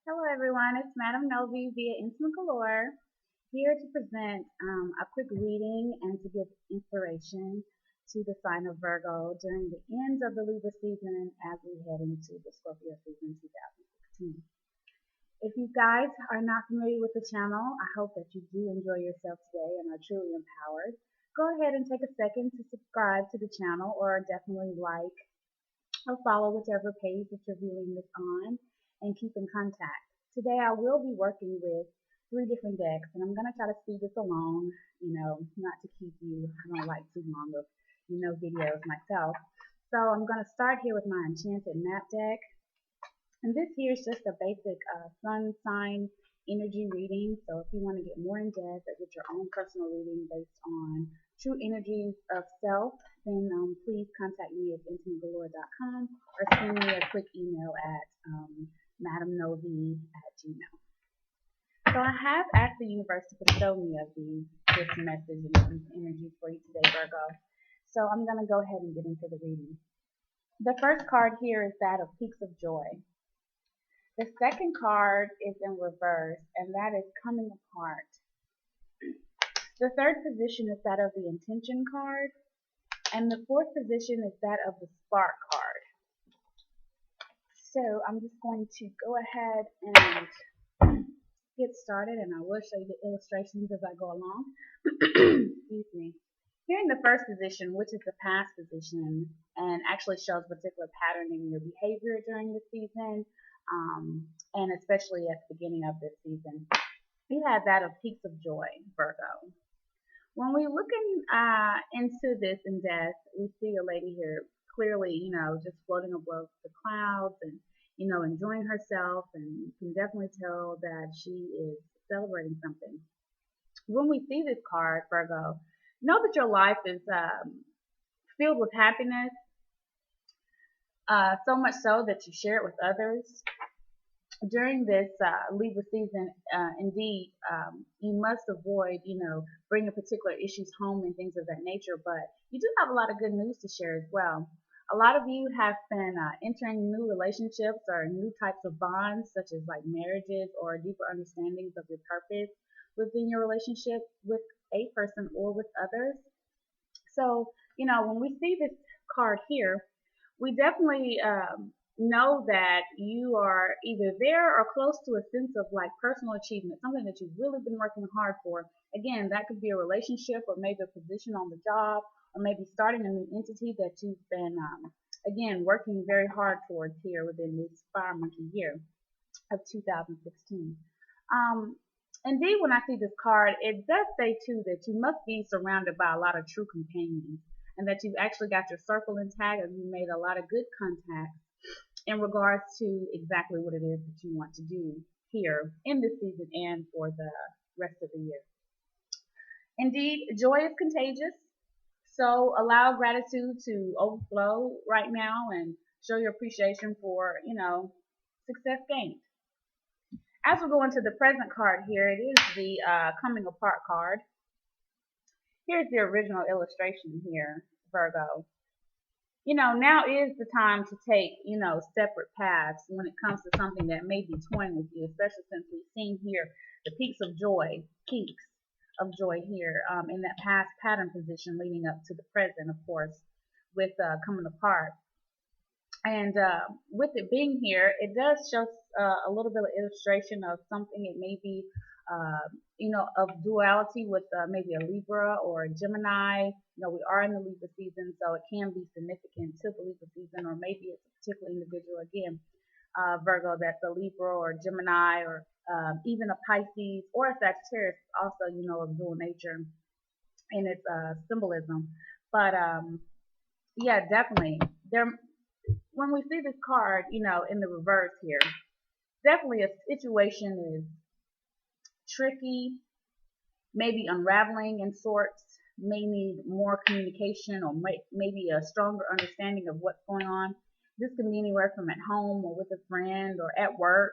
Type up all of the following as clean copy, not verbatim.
Hello everyone, it's Madam Nove via Intimate Galore, here to present a quick reading and to give inspiration to the sign of Virgo during the end of the Libra season as we head into the Scorpio season 2016. If you guys are not familiar with the channel, I hope that you do enjoy yourself today and are truly empowered. Go ahead and take a second to subscribe to the channel or definitely like or follow whichever page that you're viewing this on and keep in contact. Today I will be working with three different decks and I'm going to try to speed this along, not to keep you, I don't like too long of, videos myself. So I'm going to start here with my Enchanted Map deck. And this here is just a basic sun sign energy reading. So if you want to get more in depth or get your own personal reading based on true energies of self, then please contact me at intimategalore.com or send me a quick email at madamnove@gmail. So I have asked the universe to bestow me of this message and these energies for you today, Virgo. So I'm going to go ahead and get into the reading. The first card here is that of Peaks of Joy. The second card is in reverse, and that is Coming Apart. The third position is that of the Intention card, and the fourth position is that of the Spark card. So I'm just going to go ahead and get started, and I will show you the illustrations as I go along. Excuse me. Here in the first position, which is the past position, and actually shows particular pattern in your behavior during the season, and especially at the beginning of this season, you have that of Peaks of Joy, Virgo. When we looking into this in depth, we see a lady here clearly, just floating above the clouds and, enjoying herself, and you can definitely tell that she is celebrating something. When we see this card, Virgo, know that your life is filled with happiness, so much so that you share it with others. During this Libra season, indeed, you must avoid, bringing particular issues home and things of that nature. But you do have a lot of good news to share as well. A lot of you have been entering new relationships or new types of bonds, such as like marriages or deeper understandings of your purpose within your relationship with a person or with others. So, when we see this card here, we definitely know that you are either there or close to a sense of like personal achievement, something that you've really been working hard for. Again, that could be a relationship or maybe a position on the job or maybe starting a new entity that you've been, again, working very hard towards here within this fire monkey year of 2016. Indeed, when I see this card, it does say too that you must be surrounded by a lot of true companions and that you've actually got your circle intact and you made a lot of good contacts in regards to exactly what it is that you want to do here in this season and for the rest of the year. Indeed, joy is contagious, so allow gratitude to overflow right now and show your appreciation for, success gained. As we go into the present card here, it is the Coming Apart card. Here's the original illustration here, Virgo. Now is the time to take, separate paths when it comes to something that may be toying with you, especially since we've seen here the peaks of joy here in that past pattern position leading up to the present, of course, with coming apart. And with it being here, it does show a little bit of illustration of something. It may be, of duality with maybe a Libra or a Gemini. We are in the Libra season, so it can be significant to the Libra season, or maybe it's a particular individual, again, Virgo, that's a Libra or a Gemini or even a Pisces or a Sagittarius, also, of dual nature in its symbolism. But yeah, definitely. When we see this card, in the reverse here, definitely a situation is tricky, maybe unraveling in sorts, may need more communication or maybe a stronger understanding of what's going on. This can be anywhere from at home or with a friend or at work.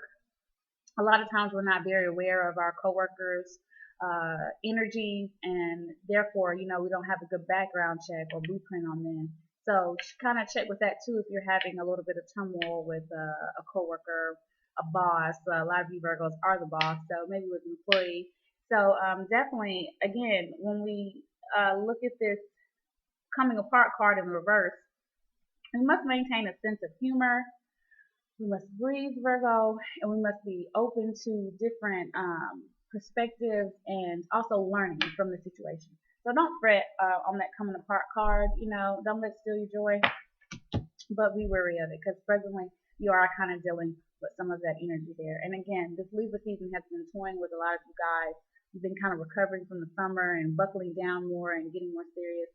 A lot of times we're not very aware of our coworkers' energies, and therefore, we don't have a good background check or blueprint on them. So kind of check with that too if you're having a little bit of turmoil with a coworker, a boss. A lot of you Virgos are the boss, so maybe with an employee. So definitely, again, when we look at this coming apart card in reverse, we must maintain a sense of humor. We must breathe, Virgo, and we must be open to different perspectives and also learning from the situation. So don't fret on that coming apart card. Don't let it steal your joy, but be wary of it because presently you are kind of dealing with some of that energy there. And again, this Libra season has been toying with a lot of you guys. You've been kind of recovering from the summer and buckling down more and getting more serious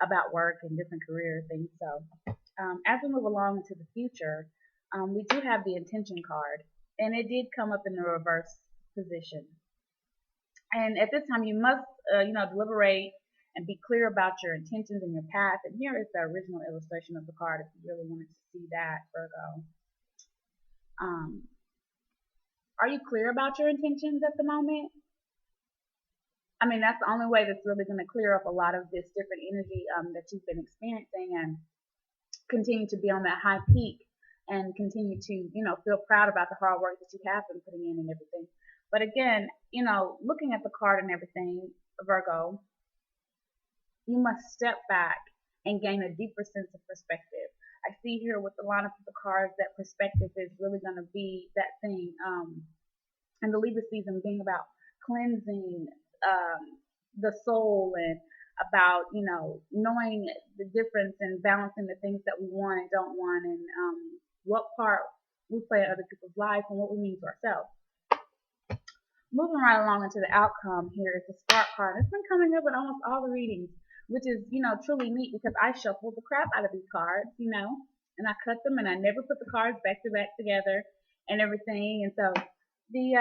about work and different career things. So as we move along into the future, we do have the intention card, and it did come up in the reverse position. And at this time, you must, deliberate and be clear about your intentions and your path. And here is the original illustration of the card if you really wanted to see that, Virgo. Are you clear about your intentions at the moment? I mean, that's the only way that's really going to clear up a lot of this different energy that you've been experiencing and continue to be on that high peak and continue to, feel proud about the hard work that you have been putting in and everything. But again, looking at the card and everything, Virgo, you must step back and gain a deeper sense of perspective. I see here with the lineup of the cards that perspective is really going to be that thing. And the Libra season being about cleansing the soul and about, knowing the difference and balancing the things that we want and don't want and what part we play in other people's lives and what we mean to ourselves. Moving right along into the outcome here is the spark card. It's been coming up in almost all the readings, which is, truly neat because I shuffled the crap out of these cards, and I cut them and I never put the cards back to back together and everything. And so the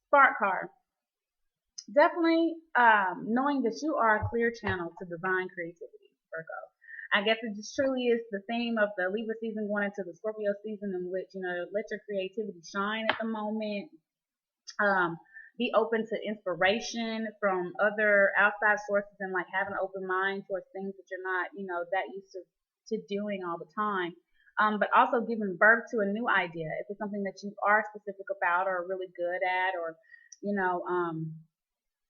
spark card, definitely knowing that you are a clear channel to divine creativity, Virgo. I guess it just truly is the theme of the Libra season going into the Scorpio season in which, let your creativity shine at the moment. Be open to inspiration from other outside sources and like have an open mind towards things that you're not, that used to doing all the time. But also giving birth to a new idea. If it's something that you are specific about or really good at or,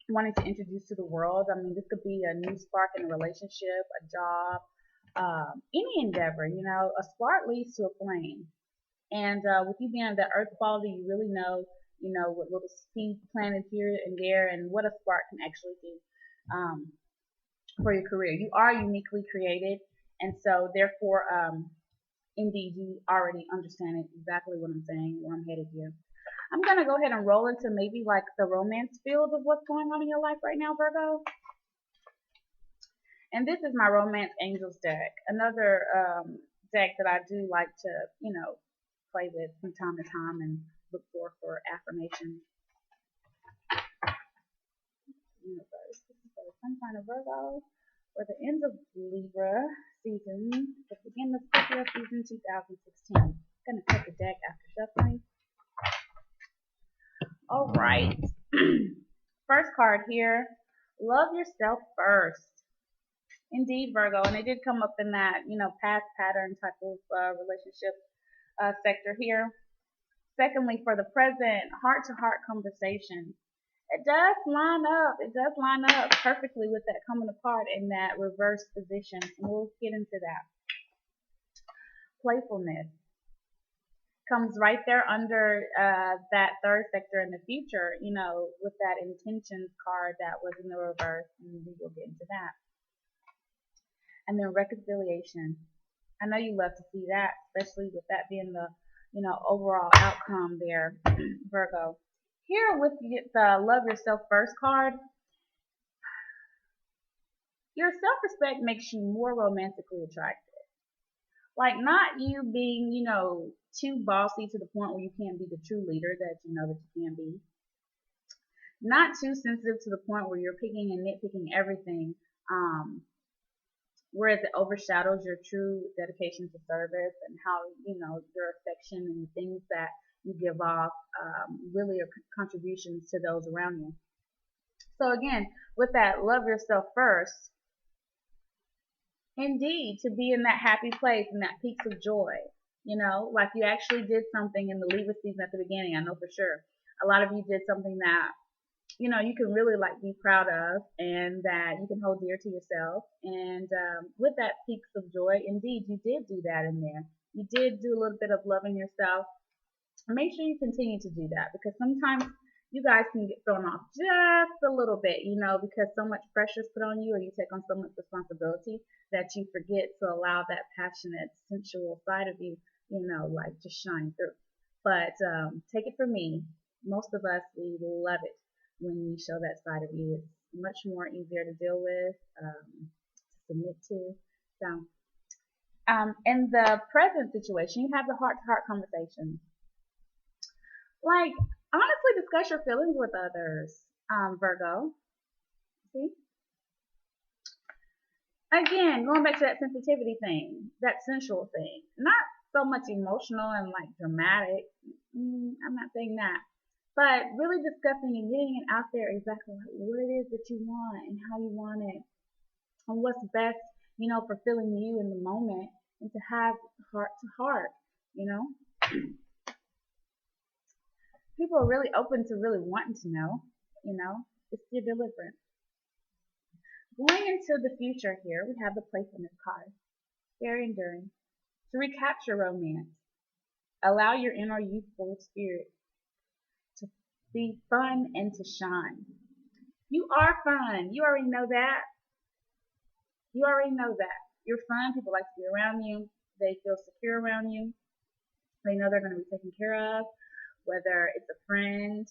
wanting to introduce to the world. I mean, this could be a new spark in a relationship, a job, any endeavor, a spark leads to a flame. And with you being the earth quality, you really know, what little seeds planted here and there and what a spark can actually do for your career. You are uniquely created. And so therefore, indeed, you already understand exactly what I'm saying, where I'm headed here. I'm going to go ahead and roll into maybe like the romance field of what's going on in your life right now, Virgo. And this is my Romance Angels deck, another deck that I do like to, play with from time to time and look for affirmation. Universe, this is for some kind of Virgo, for the end of Libra season, the beginning of Scorpio season 2016. I'm going to cut the deck after shuffling. All right. First card here, love yourself first. Indeed, Virgo, and it did come up in that, past pattern type of relationship sector here. Secondly, for the present, heart-to-heart conversation. It does line up. It does line up perfectly with that coming apart in that reverse position, and we'll get into that. Playfulness comes right there under that third sector in the future, with that intentions card that was in the reverse, and we will get into that. And then reconciliation. I know you love to see that, especially with that being the, overall outcome there, Virgo. Here with the Love Yourself First card, your self-respect makes you more romantically attractive. Like not you being, too bossy to the point where you can't be the true leader that you know that you can be. Not too sensitive to the point where you're picking and nitpicking everything. Whereas it overshadows your true dedication to service and how, your affection and the things that you give off really are contributions to those around you. So again, with that love yourself first, Indeed, to be in that happy place and that peaks of joy. Like you actually did something in the Libra season at the beginning. I know for sure. A lot of you did something that you can really like be proud of and that you can hold dear to yourself. And with that peaks of joy, indeed, you did do that in there. You did do a little bit of loving yourself. Make sure you continue to do that because sometimes you guys can get thrown off just a little bit, because so much pressure is put on you or you take on so much responsibility that you forget to allow that passionate, sensual side of you, like to shine through. But take it from me, most of us, we love it when you show that side of you. It's much more easier to deal with, to submit to. So, in the present situation, you have the heart-to-heart conversation. Like, honestly, discuss your feelings with others, Virgo. See? Again, going back to that sensitivity thing, that sensual thing. Not so much emotional and like dramatic. I'm not saying that. But really discussing and getting it out there exactly what it is that you want and how you want it and what's best, for feeling you in the moment and to have heart to heart, you know. People are really open to really wanting to know, it's your deliverance. Going into the future here, we have the playfulness card. Very enduring. To recapture romance, allow your inner youthful spirit to be fun and to shine. You are fun. You already know that. You already know that. You're fun. People like to be around you. They feel secure around you. They know they're going to be taken care of, whether it's a friend,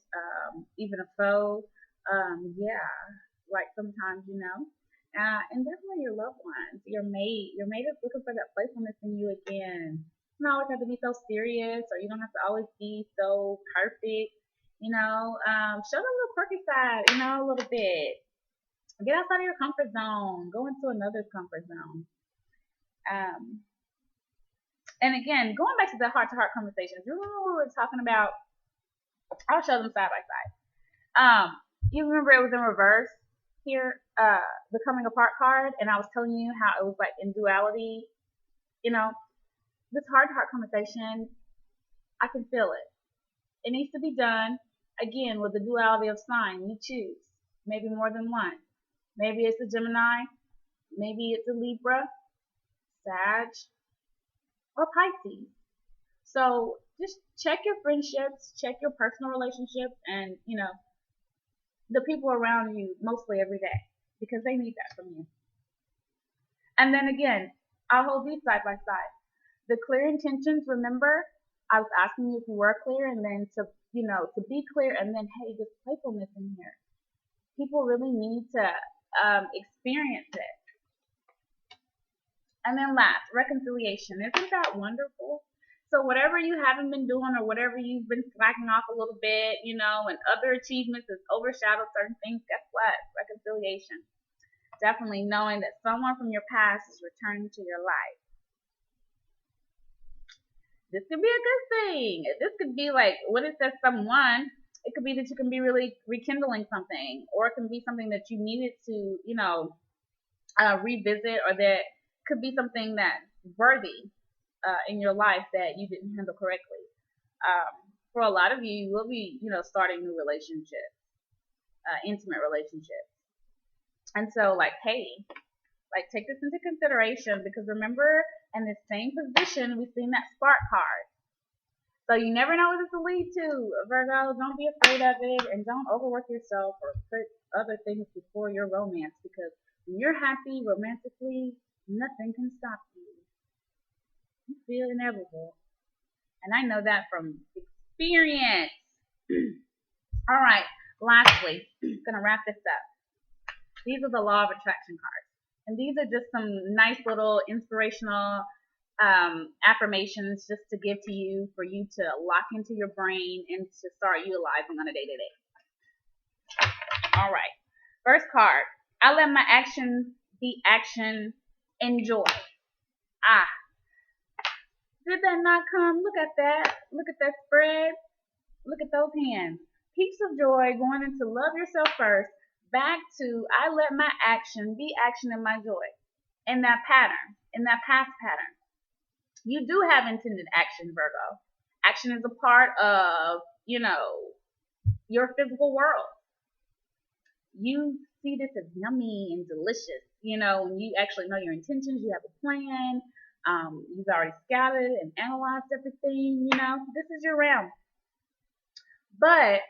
even a foe. Yeah, like sometimes, and definitely your loved ones, your mate. Your mate is looking for that playfulness in you again. You don't always have to be so serious, or you don't have to always be so perfect. Show them a little quirky side, a little bit. Get outside of your comfort zone. Go into another comfort zone. And again, going back to the heart-to-heart conversations, remember we were talking about? I'll show them side by side. You remember it was in reverse here, the coming apart card, and I was telling you how it was like in duality. This heart-to-heart conversation, I can feel it. It needs to be done again with the duality of sign. You choose, maybe more than one. Maybe it's a Gemini, maybe it's a Libra, Sag, or Pisces. So just check your friendships, check your personal relationships, and the people around you mostly every day because they need that from you. And then again, I'll hold these side by side. The clear intentions, remember, I was asking you if you were clear, and then to be clear, and then hey, there's playfulness in here. People really need to experience it. And then last, reconciliation. Isn't that wonderful? So whatever you haven't been doing or whatever you've been slacking off a little bit, and other achievements has overshadowed certain things, guess what? Reconciliation. Definitely knowing that someone from your past is returning to your life. This could be a good thing. This could be like, when it says someone, it could be that you can be really rekindling something, or it can be something that you needed to, revisit, or that could be something that's worthy in your life that you didn't handle correctly. For a lot of you, you will be, starting new relationships, intimate relationships. And so, hey, take this into consideration, because remember, in the same position, we've seen that spark card. So you never know what this will lead to, Virgo. Don't be afraid of it, and don't overwork yourself or put other things before your romance, because when you're happy romantically, nothing can stop you. You feel inevitable. And I know that from experience. All right, lastly, I'm going to wrap this up. These are the law of attraction cards. And these are just some nice little inspirational affirmations just to give to you, for you to lock into your brain and to start utilizing on a day-to-day. All right. First card. I let my actions be action. Enjoy. Did that not come? Look at that. Look at that spread. Look at those hands. Peaks of joy, going into love yourself first. Back to I let my action be action in my joy. in that pattern, in that past pattern. You do have intended action, Virgo. Action is a part of, your physical world. You see this as yummy and delicious. When you actually know your intentions, you have a plan. You've already scouted and analyzed everything. This is your realm. But,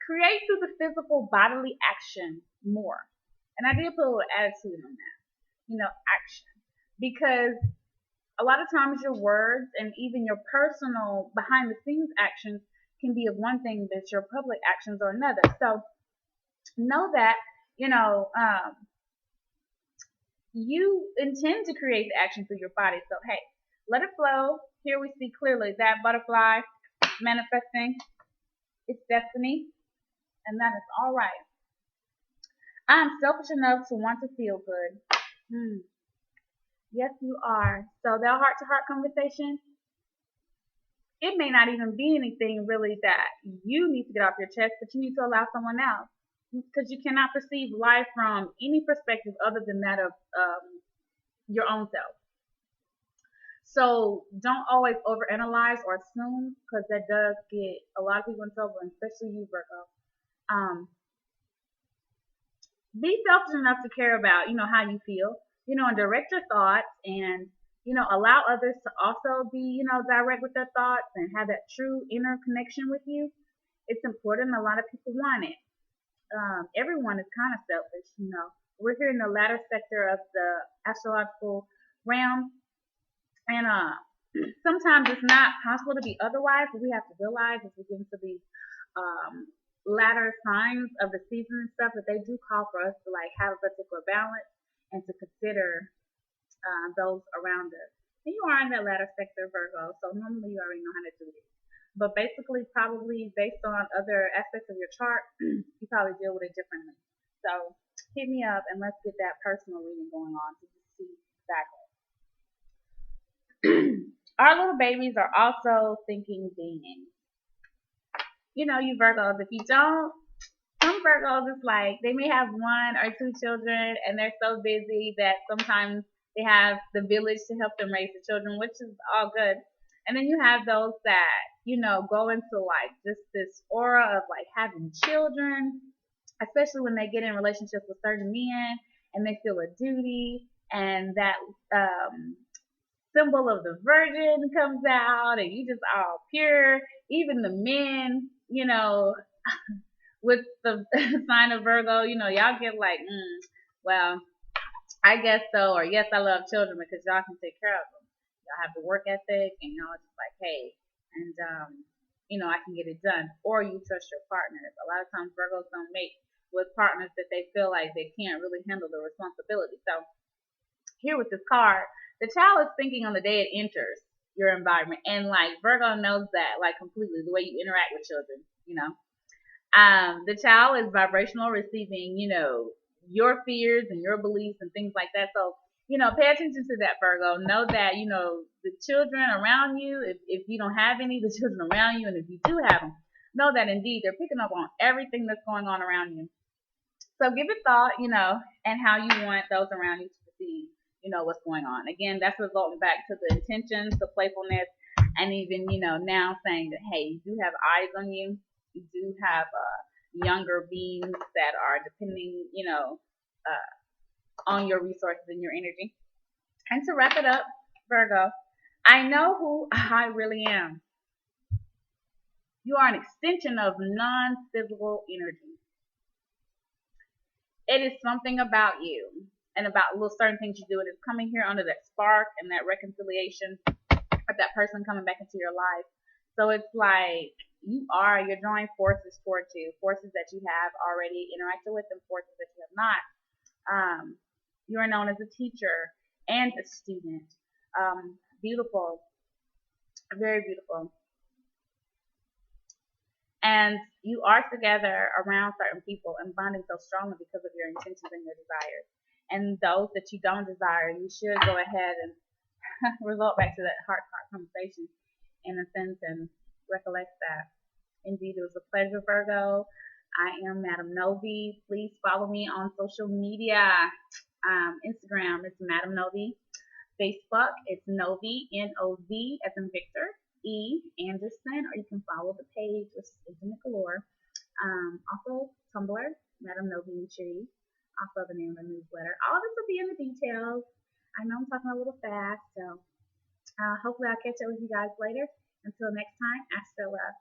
create through the physical bodily action more. And I did put a little attitude on that, action. Because a lot of times your words and even your personal behind the scenes actions can be of one thing, but your public actions are another. So know that, you intend to create the action through your body. So, hey, let it flow. Here we see clearly that butterfly manifesting its destiny, and that is all right. I'm selfish enough to want to feel good. Yes, you are. So that heart-to-heart conversation, it may not even be anything really that you need to get off your chest, but you need to allow someone else. Because you cannot perceive life from any perspective other than that of your own self. So don't always overanalyze or assume, because that does get a lot of people in trouble, especially you, Virgo. Be selfish enough to care about, how you feel, and direct your thoughts, and, allow others to also be, direct with their thoughts and have that true inner connection with you. It's important. A lot of people want it. Everyone is kind of selfish, We're here in the latter sector of the astrological realm, and sometimes it's not possible to be otherwise, but we have to realize as we get into these latter signs of the season and stuff that they do call for us to have a particular balance and to consider those around us. And you are in that latter sector, Virgo, so normally you already know how to do this. But basically, probably based on other aspects of your chart, you probably deal with it differently. So hit me up and let's get that personal reading going on to see exactly. Our little babies are also thinking beings. You Virgos, if you don't, some Virgos, it's like they may have one or two children and they're so busy that sometimes they have the village to help them raise the children, which is all good. And then you have those that, go into just this aura of having children, especially when they get in relationships with certain men and they feel a duty, and that symbol of the virgin comes out and you just all pure. Even the men, with the sign of Virgo, y'all get well, I guess so, or yes, I love children because y'all can take care of them. Y'all have the work ethic, and y'all just hey, and I can get it done. Or you trust your partners. A lot of times Virgos don't mate with partners that they feel like they can't really handle the responsibility. So here with this card, the child is thinking on the day it enters your environment, and Virgo knows that completely, the way you interact with children. The child is vibrational, receiving your fears and your beliefs and things like that. So pay attention to that, Virgo. Know that, the children around you, if you don't have any, the children around you, and if you do have them, know that indeed they're picking up on everything that's going on around you. So give it thought, and how you want those around you to perceive, what's going on. Again, that's resulting back to the intentions, the playfulness, and even, now saying that, hey, you do have eyes on you. You do have younger beings that are depending, on your resources and your energy. And to wrap it up, Virgo, I know who I really am. You are an extension of non-physical energy. It is something about you and about little certain things you do. It is coming here under that spark and that reconciliation of that person coming back into your life. So it's you're drawing forces towards you, forces that you have already interacted with and forces that you have not. You are known as a teacher and a student. Beautiful. Very beautiful. And you are together around certain people and bonding so strongly because of your intentions and your desires. And those that you don't desire, you should go ahead and result back to that heart-to-heart conversation in a sense and recollect that. Indeed, it was a pleasure, Virgo. I am Madam Nove. Please follow me on social media. Instagram is Madam Nove. Facebook, it's Nove, N-O-V, as in Victor, E. Anderson, or you can follow the page, which is Intimate Galore. Also, Tumblr, Madam Nove Intrigue, also the name of the newsletter. All this will be in the details. I know I'm talking a little fast, so hopefully I'll catch up with you guys later. Until next time, Astro Love.